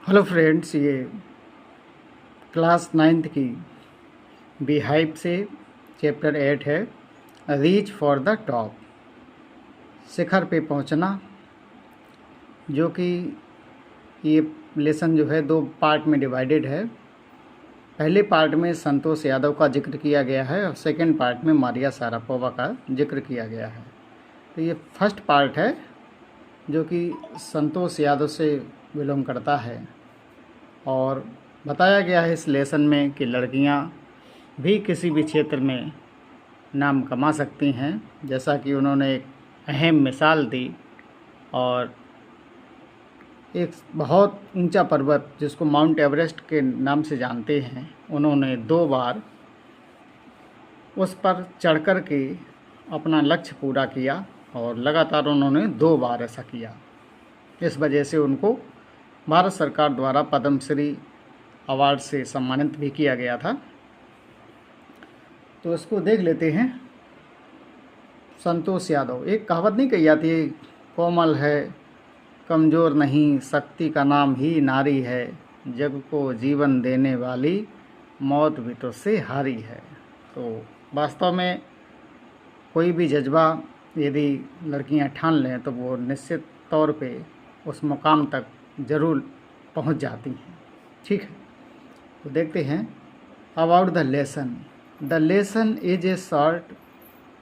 Hello friends, ये class 9th की B hype से चैप्टर 8 है रीच फॉर द टॉप, शिखर पे पहुंचना। जो कि ये लेसन जो है 2 पार्ट में डिवाइडेड है। पहले पार्ट में संतोष यादव का जिक्र किया गया है और सेकंड पार्ट में मारिया शारापोवा का जिक्र किया गया है। तो ये फर्स्ट पार्ट है जो कि संतोष यादव से बिलोंग करता है और बताया गया है इस लेसन में कि लड़कियां भी किसी भी क्षेत्र में नाम कमा सकती हैं, जैसा कि उन्होंने एक अहम मिसाल दी। और एक बहुत ऊंचा पर्वत जिसको माउंट एवरेस्ट के नाम से जानते हैं, उन्होंने 2 बार उस पर चढ़ कर के अपना लक्ष्य पूरा किया और लगातार उन्होंने 2 बार ऐसा किया। इस वजह से उनको भारत सरकार द्वारा पद्मश्री अवार्ड से सम्मानित भी किया गया था। तो इसको देख लेते हैं। संतोष यादव, एक कहावत नहीं कही जाती है, कोमल है कमज़ोर नहीं, शक्ति का नाम ही नारी है, जग को जीवन देने वाली मौत भी तो से हारी है। तो वास्तव में कोई भी जज्बा यदि लड़कियां ठान लें तो वो निश्चित तौर पे उस मुकाम तक ज़रूर पहुंच जाती हैं। ठीक है, तो देखते हैं about the lesson. The lesson is a short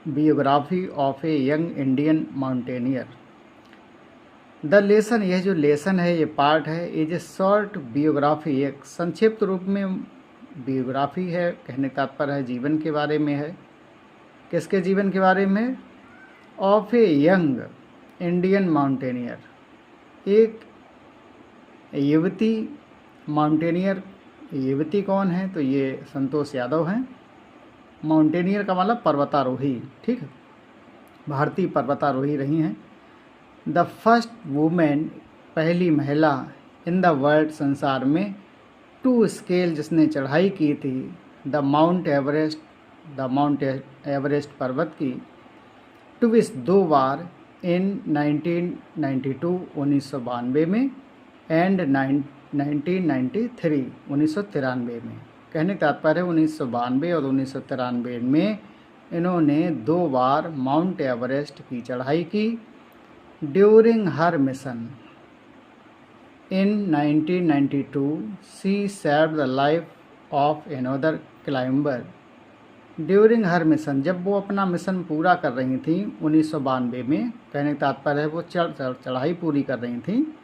biography of a young Indian mountaineer. The lesson, यह जो लेसन है, ये पार्ट है, इज ए शॉर्ट बियोग्राफी, एक संक्षिप्त रूप में बियोग्राफी है। कहने का तात्पर्य है जीवन के बारे में है। किसके जीवन के बारे में? Of a young Indian mountaineer, एक युवती माउंटेनियर। युवती कौन है? तो ये संतोष यादव हैं। माउंटेनियर का मतलब पर्वतारोही, ठीक है, भारतीय पर्वतारोही रही हैं। द फर्स्ट वुमेन, पहली महिला इन द वर्ल्ड, संसार में, टू स्केल, जिसने चढ़ाई की थी द माउंट एवरेस्ट पर्वत की, ट्विस 2 बार, इन 1992 1992 में एंड 1993 1993 में। कहने का तात्पर्य है 1992 और 1993 में इन्होंने 2 बार माउंट एवरेस्ट की चढ़ाई की। During her mission in 1992 she saved the life of another climber. During her mission, जब वो अपना मिशन पूरा कर रही थी 1992 में, कहने का तात्पर्य है वो चढ़ाई पूरी कर रही थी।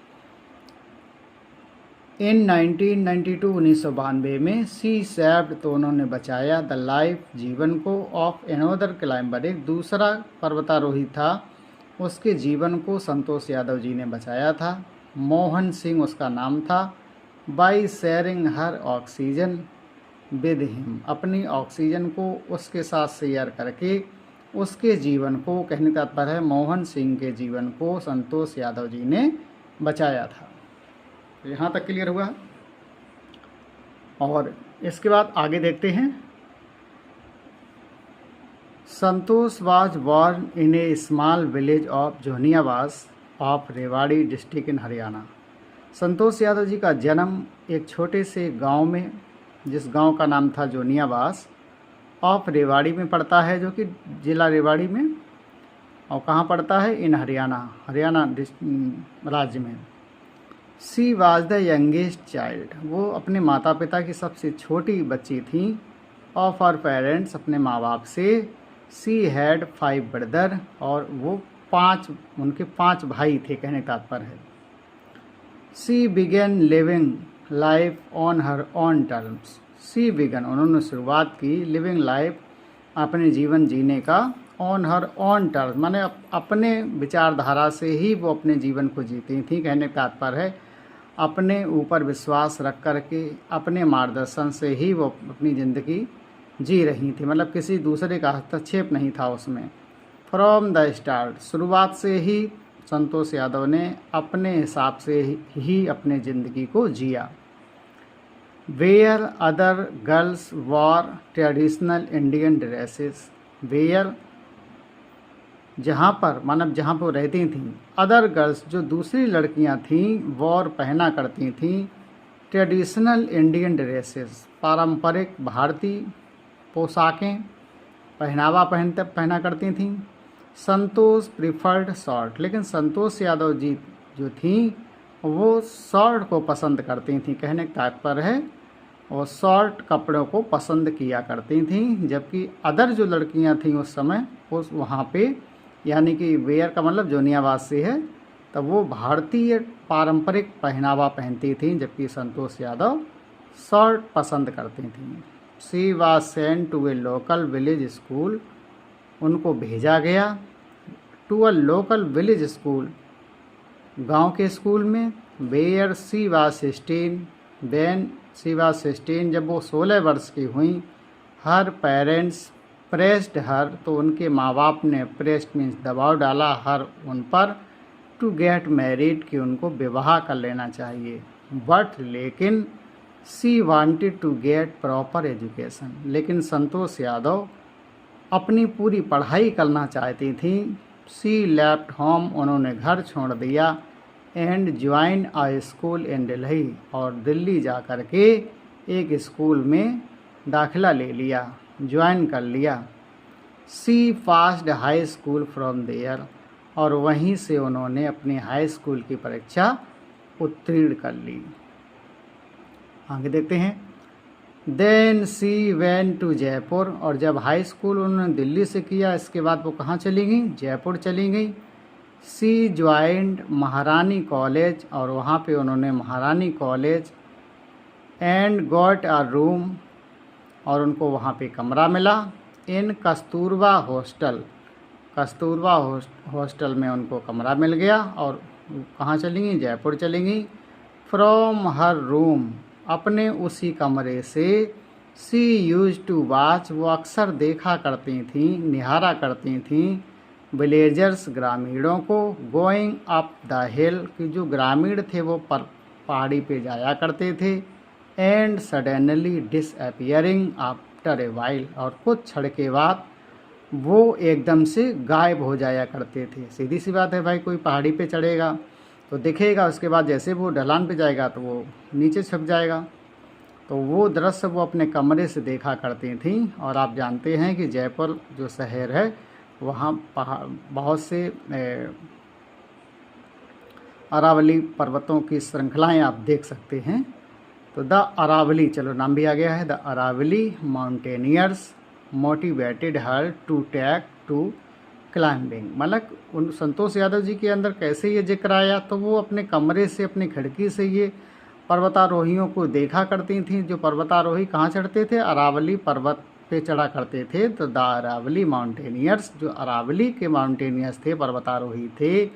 इन 1992 1992 में सी सेव्ड, तो उन्होंने बचाया, द लाइफ, जीवन को, ऑफ अनदर क्लाइंबर, एक दूसरा पर्वतारोही था, उसके जीवन को संतोष यादव जी ने बचाया था। मोहन सिंह उसका नाम था। By sharing her oxygen with him, अपनी ऑक्सीजन को उसके साथ शेयर करके उसके जीवन को, कहने का तात्पर्य है मोहन सिंह के जीवन को संतोष यादव जी ने बचाया था। यहाँ तक क्लियर हुआ। और इसके बाद आगे देखते हैं। Santosh was born in a small village of Joniyawas of Rewari district in Haryana. Santosh Yadav ji का जन्म एक छोटे से गांव में, जिस गांव का नाम था जोनियावास, ऑफ रेवाड़ी में पड़ता है, जो कि जिला रेवाड़ी में, और कहाँ पड़ता है? इन हरियाणा राज्य में। She was the youngest child, वो अपने माता पिता की सबसे छोटी बच्ची थी। ऑफ हर पेरेंट्स, अपने माँ बाप से। सी हैड 5 ब्रदर, और वो उनके 5 भाई थे, कहने का तात्पर्य है। She began living life on her own terms. She began, उन्होंने शुरुआत की, लिविंग लाइफ, अपने जीवन जीने का, ऑन हर ऑन टर्म्स, माने अपने विचारधारा से ही वो अपने जीवन को जीती थी। कहने का तात्पर्य है अपने ऊपर विश्वास रख कर के, अपने मार्गदर्शन से ही वो अपनी ज़िंदगी जी रही थी, मतलब किसी दूसरे का हस्तक्षेप नहीं था उसमें। फ्रॉम द स्टार्ट, शुरुआत से ही संतोष यादव ने अपने हिसाब से ही अपने ज़िंदगी को जिया। Where other girls wore traditional Indian dresses. Where, जहाँ पर, मानव जहाँ पर रहती थीं, अदर गर्ल्स, जो दूसरी लड़कियाँ थीं, वॉर, पहना करती थीं, ट्रेडिशनल इंडियन ड्रेसेस, पारंपरिक भारतीय पोशाकें पहनावा पहना करती थीं। संतोष प्रिफर्ड शॉर्ट, लेकिन संतोष यादव जी जो थीं वो शॉर्ट को पसंद करती थीं। कहने का तात्पर्य है वो शॉर्ट कपड़ों को पसंद किया करती थीं, जबकि अदर जो लड़कियां थीं उस समय उस वहाँ पे, यानी कि वेयर का मतलब जोनियाबाद से है, तब वो भारतीय पारंपरिक पहनावा पहनती थीं, जबकि संतोष यादव शॉर्ट पसंद करती थीं। She was sent to a local village school, उनको भेजा गया to a local village school, गांव के स्कूल में। Where she was 16 when she was 16, जब वो 16 वर्ष की हुई। हर पेरेंट्स प्रेस्ड हर, तो उनके माँ बाप ने, प्रेस्ड मीन्स दबाव डाला, हर उन पर, टू गेट मैरिड कि उनको विवाह कर लेना चाहिए। बट लेकिन she wanted to get proper education, लेकिन संतोष यादव अपनी पूरी पढ़ाई करना चाहती थी। शी लेफ्ट होम, उन्होंने घर छोड़ दिया। And join a school in Delhi, और दिल्ली जा कर के एक स्कूल में दाखिला ले लिया, ज्वाइन कर लिया। She passed high school from there, और वहीं से उन्होंने अपनी हाई स्कूल की परीक्षा उत्तीर्ण कर ली। आगे देखते हैं। Then she went to Jaipur, और जब हाई स्कूल उन्होंने दिल्ली से किया, इसके बाद वो कहाँ चली गई? जयपुर चली गई। शी ज्वाइंड महारानी कॉलेज, और वहाँ पे उन्होंने महारानी college. And got a room, और उनको वहाँ पे कमरा मिला। इन कस्तूरबा हॉस्टल, कस्तूरबा हॉस्टल में उनको कमरा मिल गया, और कहाँ चली गई? जयपुर चली गई। फ्रॉम हर रूम, अपने उसी कमरे से। शी यूज टू वॉच, वो अक्सर देखा करती थीं, निहारा करती थीं। विलेजर्स, ग्रामीणों को। गोइंग अप द हिल, कि जो ग्रामीण थे वो पहाड़ी पे जाया करते थे। And suddenly disappearing after a while, और कुछ क्षण के बाद वो एकदम से गायब हो जाया करते थे। सीधी सी बात है भाई, कोई पहाड़ी पे चढ़ेगा तो दिखेगा, उसके बाद जैसे वो ढलान पे जाएगा तो वो नीचे छप जाएगा। तो वो दृश्य वो अपने कमरे से देखा करती थीं। और आप जानते हैं कि जयपुर जो शहर है वहाँ बहुत से अरावली पर्वतों की श्रृंखलाएं आप देख सकते हैं। तो द अरावली, चलो नाम भी आ गया है, the Aravalli mountaineers motivated her to take to climbing. मतलब उन संतोष यादव जी के अंदर कैसे ये जिक्र आया, तो वो अपने कमरे से, अपनी खिड़की से ये पर्वतारोहियों को देखा करती थीं। जो पर्वतारोही कहाँ चढ़ते थे? अरावली पर्वत पे चढ़ा करते थे। तो द अरावली माउंटेनियर्स, जो अरावली के माउंटेनियर्स थे, पर्वतारोही थे,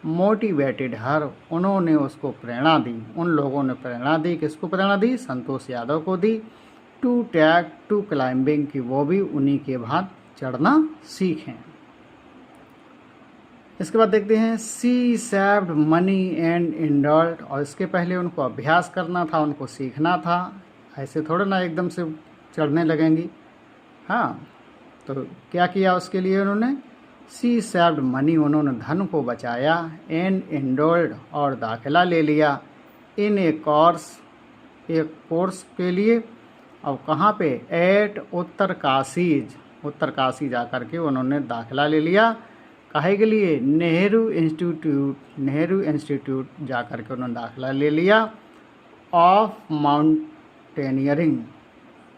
मोटिवेटेड हर, उन्होंने उसको प्रेरणा दी। उन लोगों ने प्रेरणा दी, किसको प्रेरणा दी? संतोष यादव को दी। टू टैक टू क्लाइंबिंग, की वो भी उन्हीं के बाद चढ़ना सीखें। इसके बाद देखते हैं। सी सेव्ड मनी एंड इंडल्ड, और इसके पहले उनको अभ्यास करना था, उनको सीखना था। ऐसे थोड़ा ना एकदम से चढ़ने लगेंगी। हाँ, तो क्या किया उसके लिए उन्होंने? सी सेव्ड मनी, उन्होंने धन को बचाया। एंड इंडल्ड, और दाखिला ले लिया। इन ए कोर्स, एक कोर्स के लिए। अब कहाँ पे? एट उत्तरकाशीज, उत्तरकाशी जा कर के उन्होंने दाखिला ले लिया। काहे के लिए? नेहरू इंस्टीट्यूट, नेहरू इंस्टीट्यूट जा कर के उन्होंने दाखिला ले लिया। ऑफ माउंटेनियरिंग,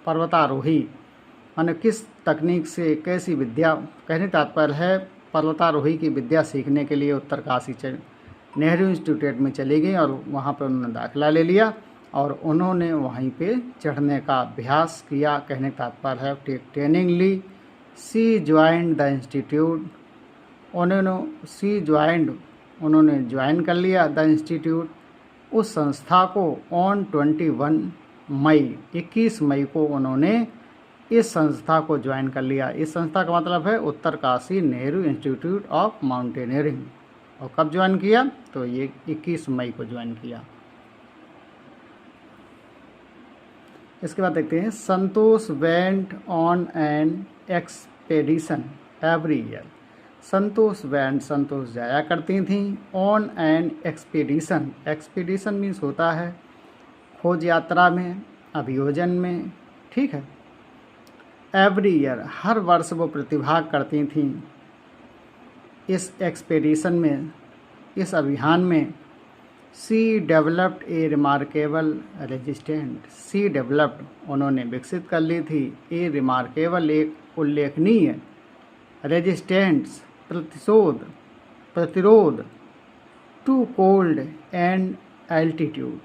पर्वतारोही, माने किस तकनीक से, कैसी विद्या, कहने तात्पर्य है पर्वतारोही की विद्या सीखने के लिए उत्तरकाशी नेहरू इंस्टीट्यूट में चली गई, और वहाँ पर उन्होंने दाखिला ले लिया, और उन्होंने वहीं पे चढ़ने का अभ्यास किया। कहने का तात्पर्य है टेक ट्रेनिंग ली। सी ज्वाइंड द इंस्टीट्यूट, उन्होंने ज्वाइन कर लिया द इंस्टीट्यूट, उस संस्था को। ऑन 21 मई को उन्होंने इस संस्था को ज्वाइन कर लिया। इस संस्था का मतलब है Uttarkashi Nehru institute of mountaineering. और कब ज्वाइन किया? तो ये 21 मई को ज्वाइन किया। इसके बाद देखते हैं। Santosh went on an expedition every year, Santosh जाया करती थीं on an expedition. Expedition means होता है खोज यात्रा में, अभियोजन में, ठीक है। एवरी ईयर, हर वर्ष वो प्रतिभाग करती थीं इस एक्सपेडिशन में, इस अभियान में। She developed a remarkable resistance, she developed, उन्होंने विकसित कर ली थी, ए रिमार्केबल, एक उल्लेखनीय, रेजिस्टेंट्स, प्रतिरोध, टू कोल्ड एंड एल्टीट्यूड,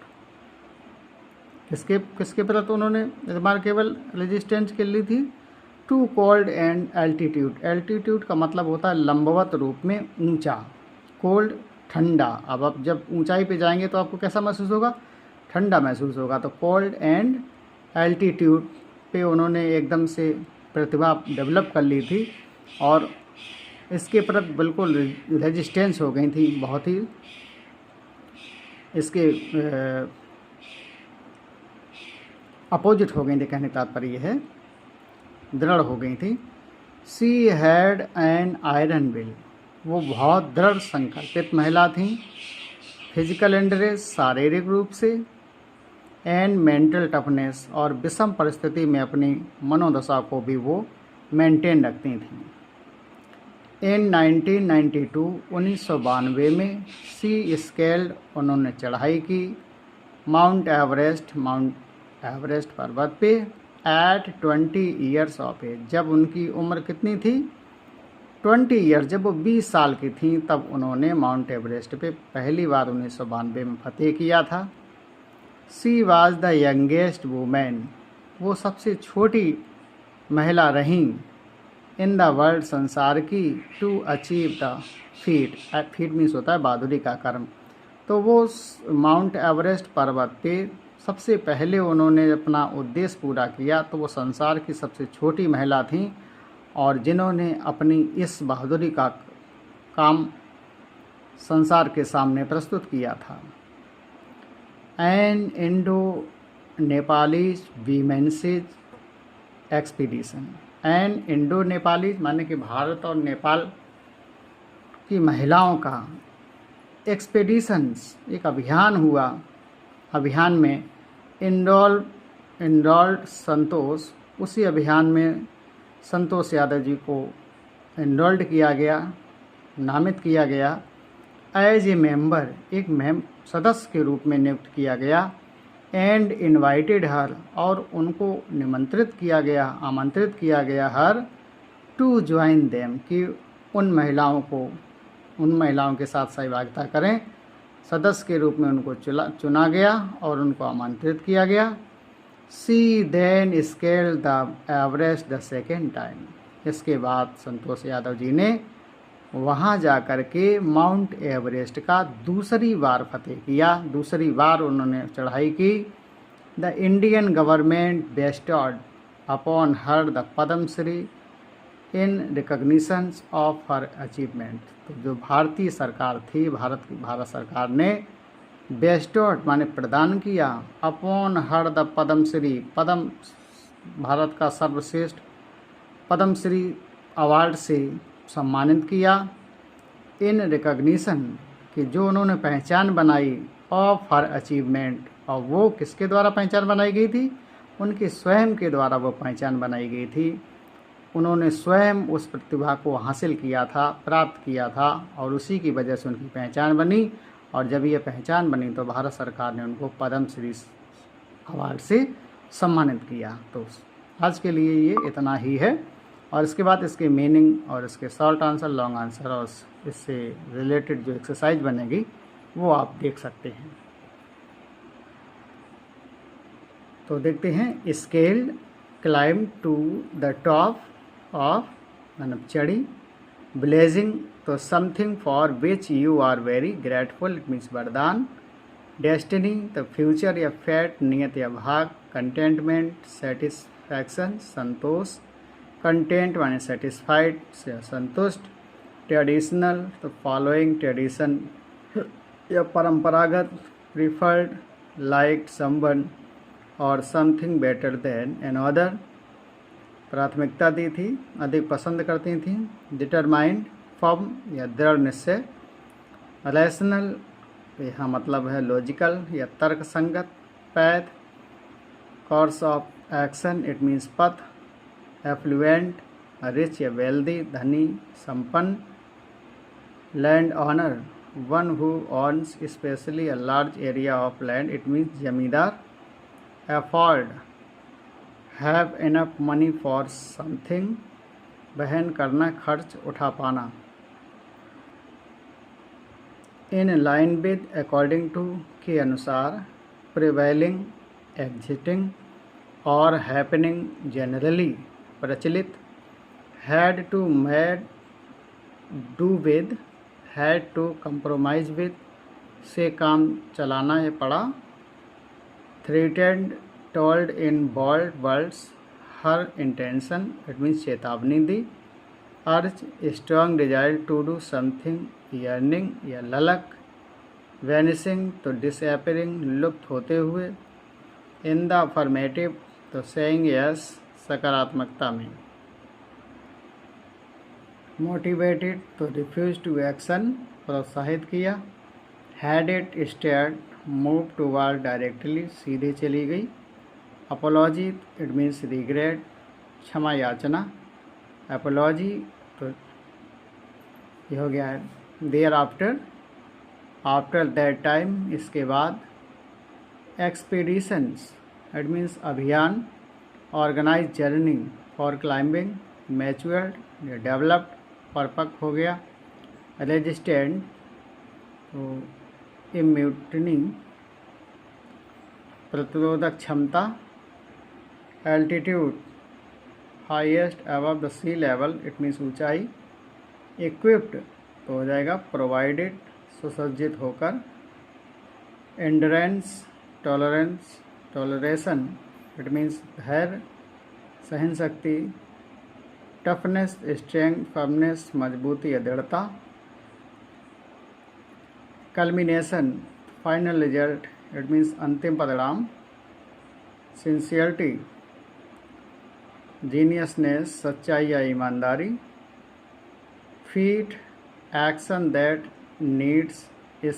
किसके प्रति उन्होंने रिमार्केबल रेजिस्टेंस के ली थी? To cold and altitude. Altitude का मतलब होता है लंबवत रूप में ऊंचा, कोल्ड ठंडा। अब आप जब ऊंचाई पे जाएंगे तो आपको कैसा महसूस होगा? ठंडा महसूस होगा। तो कोल्ड एंड एल्टीट्यूड पे उन्होंने एकदम से प्रतिभा डेवलप कर ली थी और इसके प्रति बिल्कुल रेजिस्टेंस हो गई थी, बहुत ही इसके अपोजिट हो गई थी, कहने का तात्पर्य है दृढ़ हो गई थी। She had an iron will, वो बहुत दृढ़ संकल्पित महिला थी। फिजिकल एंड्रेस, शारीरिक रूप से, एंड मेंटल टफनेस, और विषम परिस्थिति में अपनी मनोदशा को भी वो मेंटेन रखती थी। इन 1992 में सी स्केल्ड, उन्होंने चढ़ाई की माउंट एवरेस्ट पर्वत पे एट 20 ईयर्स ऑफ एज, जब उनकी उम्र कितनी थी? 20 ईयर, जब वो 20 साल की थी तब उन्होंने माउंट एवरेस्ट पे पहली बार 1992 में फतेह किया था। She was the youngest women, वो सबसे छोटी महिला रहीं इन द वर्ल्ड, संसार की, to achieve the feat, feat means होता है बहादुरी का कर्म। तो वो माउंट एवरेस्ट पर्वत पे सबसे पहले उन्होंने अपना उद्देश्य पूरा किया। तो वो संसार की सबसे छोटी महिला थी और जिन्होंने अपनी इस बहादुरी का काम संसार के सामने प्रस्तुत किया था। An Indo Nepalese women's expedition, an Indo Nepalese माने कि भारत और नेपाल की महिलाओं का एक्सपीडिशंस, एक अभियान हुआ। अभियान में इनरोल्ड संतोष, उसी अभियान में संतोष यादव जी को इनरोल्ड किया गया, नामित किया गया। एज ए मेंबर, एक सदस्य के रूप में नियुक्त किया गया। एंड इनवाइटेड हर, और उनको निमंत्रित किया गया, आमंत्रित किया गया हर, टू ज्वाइन देम, कि उन महिलाओं के साथ सहभागिता करें। सदस्य के रूप में उनको चुना गया और उनको आमंत्रित किया गया। She then scale the Everest the second time, इसके बाद संतोष यादव जी ने वहाँ जा कर के माउंट एवरेस्ट का दूसरी बार फतेह किया, दूसरी बार उन्होंने चढ़ाई की। The Indian government bestowed upon her the Padmashri in recognition of her achievement. तो जो भारतीय सरकार थी, भारत सरकार ने बेस्टर्ड माने प्रदान किया, अपॉन हर द पद्मश्री, पद्म भारत का सर्वश्रेष्ठ पद्मश्री अवार्ड से सम्मानित किया। इन रिकग्निशन, कि जो उन्होंने पहचान बनाई, ऑफ हर अचीवमेंट, और वो किसके द्वारा पहचान बनाई गई थी? उनके स्वयं के द्वारा वो पहचान बनाई गई थी। उन्होंने स्वयं उस प्रतिभा को हासिल किया था, प्राप्त किया था, और उसी की वजह से उनकी पहचान बनी। और जब ये पहचान बनी तो भारत सरकार ने उनको पद्मश्री अवार्ड से सम्मानित किया। तो आज के लिए ये इतना ही है, और इसके बाद इसके मीनिंग और इसके शॉर्ट आंसर, लॉन्ग आंसर और इससे रिलेटेड जो एक्सरसाइज बनेगी वो आप देख सकते हैं। तो देखते हैं। Scaled, climb to the top of, मतलब चढ़ी। ब्लेजिंग, तो something for which you are very grateful, it means वरदान। डेस्टिनी, तो फ्यूचर या फेट, नियत या भाग। कंटेंटमेंट, सेटिस्फैक्शन, संतोष। कंटेंट माने सेटिस्फाइड, से संतुष्ट। ट्रेडिशनल, तो फॉलोइंग ट्रेडिशन या परंपरागत। प्रीफर्ड, लाइक समवन और something better than another, प्राथमिकता दी थी, अधिक पसंद करती थी। डिटरमाइंड, फर्म या दृढ़ निश्चय। रैशनल, यहाँ मतलब है लॉजिकल या तर्क संगत। path. Course of action, it means path. Affluent, rich या wealthy, धनी, संपन्न. Land owner, one who owns especially a large area of land, it means जमींदार. Afford, have enough money for something, वहन करना, खर्च उठा पाना. In line with, according to, के अनुसार. Prevailing, exiting, और happening, generally, प्रचलित. Had to, made, do with, had to, compromise with, से काम चलाना या पड़ा. Threatened, told in bold words, her intention, it means चेतावनी दी. Urge, strong desire to do something, yearning या ललक. Vanishing, तो disappearing, लुप्त होते हुए. In the affirmative, तो saying yes, सकारात्मकता में. Motivated, तो refuse to action, प्रोत्साहित किया. Had it, stared, moved toward directly, सीधे चली गई. Apology, it means regret, क्षमा याचना. Apology, तो ये हो गया है. Thereafter, after that time, इसके बाद. Expeditions, it means अभियान. Organized journey for climbing. Matured, developed, परिपक्व हो गया. Resistant, तो इम्यूटनी, प्रतिरोधक क्षमता. Altitude, highest above the sea level, it means ऊंचाई. Equipped, तो हो जाएगा प्रोवाइडेड, सुसज्जित होकर. Endurance, tolerance, toleration, it means धैर्य, सहन शक्ति. Toughness, strength, firmness, मजबूती या दृढ़ता. Culmination, final result, it means अंतिम परिणाम. Sincerity, जीनियसनेस, सच्चाई या ईमानदारी. Feat, action that needs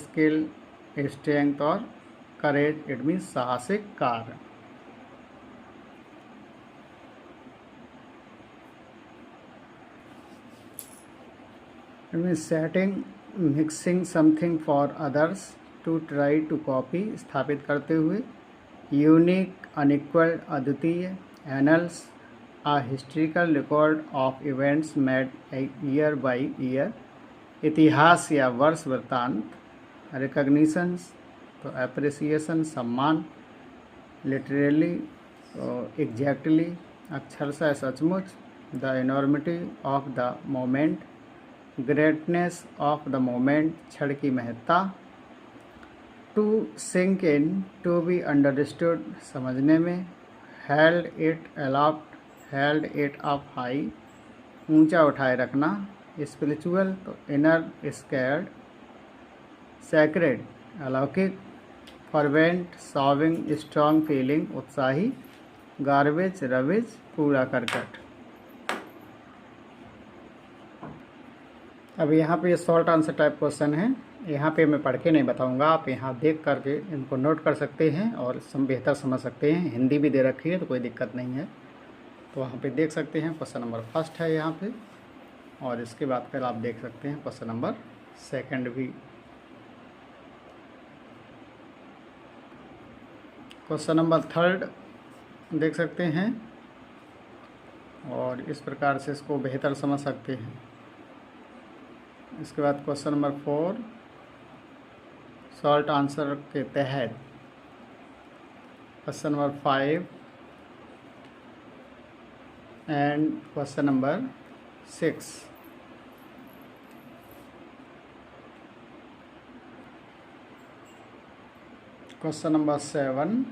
skill, strength और करेज, इट मीन्स साहसिक कार्य. It means setting, mixing something for others, to try to copy, स्थापित करते हुए. यूनिक, अनइक्वल, अद्वितीय. Annals, a historical record of events made year by year. इतिहास या वर्ष वृत्तांत. रिकग्निशंस, तो अप्रिसिएशन, सम्मान. लिटरली, एग्जैक्टली, अक्षरशः सचमुच. The enormity of the moment. Greatness of the moment, क्षण की महत्ता. To sink in, to be understood, समझने में. Held it aloft, held it up high, ऊंचा उठाए रखना. स्पिरिचुअल, तो इनर, स्कैर्ड. सैक्रेड, अलौकिक. फर्वेंट, सॉविंग, स्ट्रॉन्ग फीलिंग, उत्साही. गार्बेज, रबिज, कूड़ा करकट. अब यहाँ पे शॉर्ट आंसर टाइप क्वेश्चन है. यहाँ पे मैं पढ़ के नहीं बताऊँगा, आप यहाँ देख करके इनको नोट कर सकते हैं और बेहतर समझ सकते हैं. हिंदी भी दे रखी है तो कोई दिक्कत नहीं है, तो वहाँ पे देख सकते हैं. क्वेश्चन नंबर फर्स्ट है यहाँ पे, और इसके बाद फिर आप देख सकते हैं क्वेश्चन नंबर सेकंड भी. क्वेश्चन नंबर थर्ड देख सकते हैं और इस प्रकार से इसको बेहतर समझ सकते हैं. इसके बाद क्वेश्चन नंबर 4 शॉर्ट आंसर के तहत. Question number 5 and question number 6. Question number 7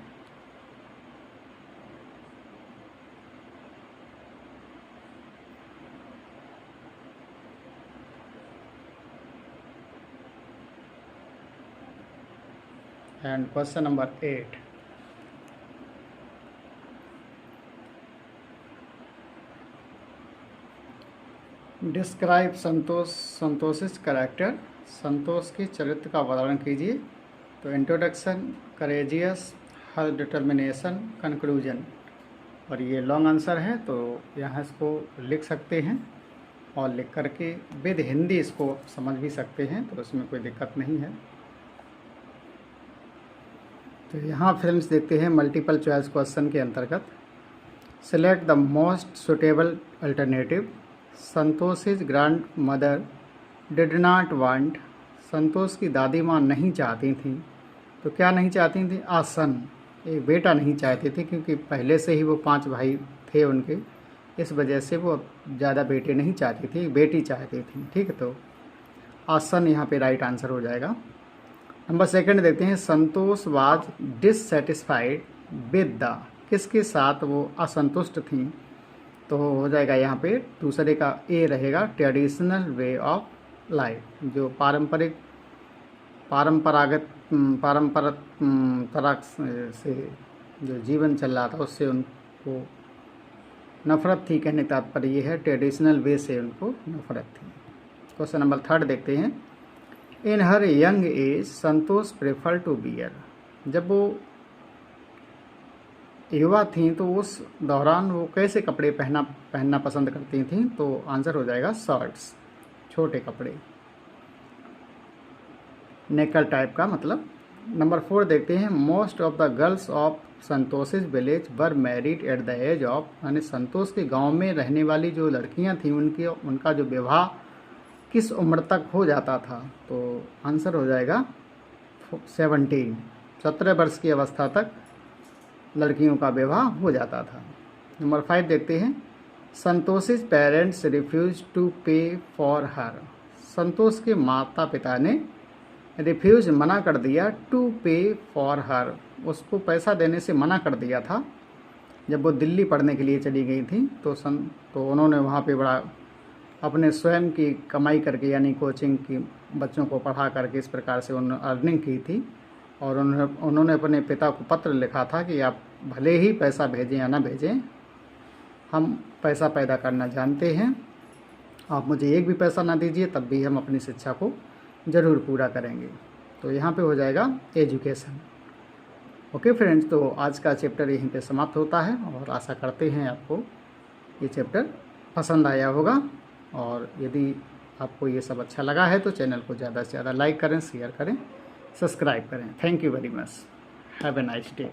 and question number 8. Describe Santosh character, Santosh के चरित्र का वर्णन कीजिए. तो introduction, courageous, her determination conclusion. और ये लॉन्ग आंसर है तो यहाँ इसको लिख सकते हैं और लिख करके विद हिंदी इसको समझ भी सकते हैं, तो उसमें कोई दिक्कत नहीं है। तो यहाँ फ्रेंड्स देखते हैं मल्टीपल चॉइस क्वेश्चन के अंतर्गत select the most suitable alternative. Santosh's grandmother did not want. Santosh की दादी माँ नहीं चाहती थी, तो क्या नहीं चाहती थी? आ सन, एक बेटा नहीं चाहते थे, क्योंकि पहले से ही वो 5 भाई थे उनके, इस वजह से वो ज़्यादा बेटे नहीं चाहती थी, बेटी चाहती थी। ठीक है, तो आसन यहाँ पे राइट आंसर हो जाएगा। नंबर 2 देखते हैं Santosh was dissatisfied with the. किसके साथ वो असंतुष्ट थी? तो हो जाएगा यहाँ पे दूसरे का ए रहेगा, ट्रेडिशनल वे ऑफ लाइफ, जो पारंपरागत तरह से जो जीवन चल रहा था उससे उनको नफ़रत थी। कहने का तात्पर्य ये है ट्रेडिशनल वे से उनको नफ़रत थी। क्वेश्चन नंबर 3 देखते हैं in her young age Santosh prefer to wear. जब वो युवा थी तो उस दौरान वो कैसे कपड़े पहनना पसंद करती थी? तो आंसर हो जाएगा शॉर्ट्स, छोटे कपड़े, नेकर टाइप का मतलब। नंबर 4 देखते हैं most of the girls of Santosh's village were married at the age of. यानी संतोष के गांव में रहने वाली जो लड़कियां थीं उनका जो विवाह किस उम्र तक हो जाता था? तो आंसर हो जाएगा 17 वर्ष की अवस्था तक लड़कियों का विवाह हो जाता था। नंबर 5 देखते हैं संतोषिज पेरेंट्स रिफ्यूज टू पे फॉर हर। संतोष के माता पिता ने रिफ्यूज मना कर दिया टू पे फॉर हर, उसको पैसा देने से मना कर दिया था जब वो दिल्ली पढ़ने के लिए चली गई थी। तो उन्होंने वहाँ पे बड़ा अपने स्वयं की कमाई करके, यानी कोचिंग की बच्चों को पढ़ा करके इस प्रकार से उन्होंने अर्निंग की थी। और उन्होंने अपने पिता को पत्र लिखा था कि आप भले ही पैसा भेजें या ना भेजें, हम पैसा पैदा करना जानते हैं, आप मुझे एक भी पैसा ना दीजिए तब भी हम अपनी शिक्षा को ज़रूर पूरा करेंगे। तो यहाँ पे हो जाएगा एजुकेशन। ओके फ्रेंड्स, तो आज का चैप्टर यहीं पे समाप्त होता है और आशा करते हैं आपको ये चैप्टर पसंद आया होगा। और यदि आपको ये सब अच्छा लगा है तो चैनल को ज़्यादा से ज़्यादा लाइक करें, शेयर करें, सब्सक्राइब करें। Thank you very much. Have a nice day.